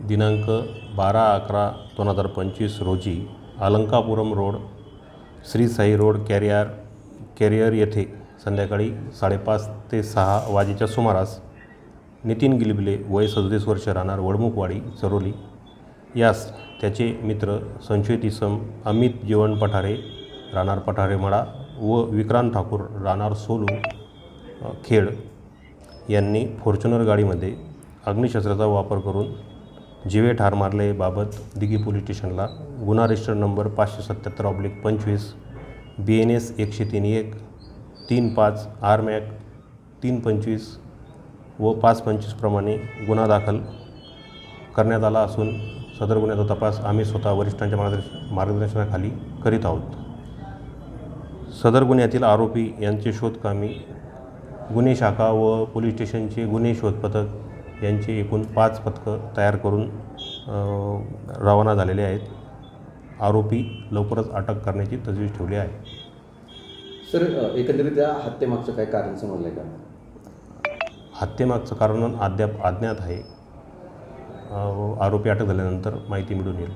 दिनांक 12/11/2025 रोजी Alankapuram road, Shri Sai road, कॅरियर येथे संध्याकाळी 5:30 ते 6 वाजेच्या सुमारास नितीन गिलबिले वय 37 वर्ष, राहणार वडमुखवाडी, चरोली, यास त्याचे मित्र संशयित इसम अमित जीवन पठारे, राहणार पठारे मळा व विक्रांत ठाकूर, राहणार सोलू खेड, यांनी फॉर्च्युनर गाडीमध्ये अग्निशस्त्राचा वापर करून जीवे ठार मारले बाबत दिघी पोलीस स्टेशनला गुन्हा रजिस्टर नंबर 577/25 BNS 103-1 35 RMAC 325 व 525 प्रमाणे गुन्हा दाखल करण्यात आला असून सदर गुन्ह्याचा तपास आम्ही स्वतः वरिष्ठांच्या मार्गदर्शनाखाली करीत आहोत. सदर गुन्ह्यातील आरोपी यांचे शोधकामी गुन्हे शाखा व पोलीस स्टेशनचे गुन्हे शोध पथक यांचे एकूण 5 पथकं तयार करून रवाना झालेले आहेत. आरोपी लवकरच अटक करण्याची तजवीज ठेवली आहे. सर, एकंदरीत त्या हत्येमागचं काय कारण समजलं आहे का? हत्येमागचं कारण अद्याप अज्ञात आहे. आरोपी अटक झाल्यानंतर माहिती मिळून येईल.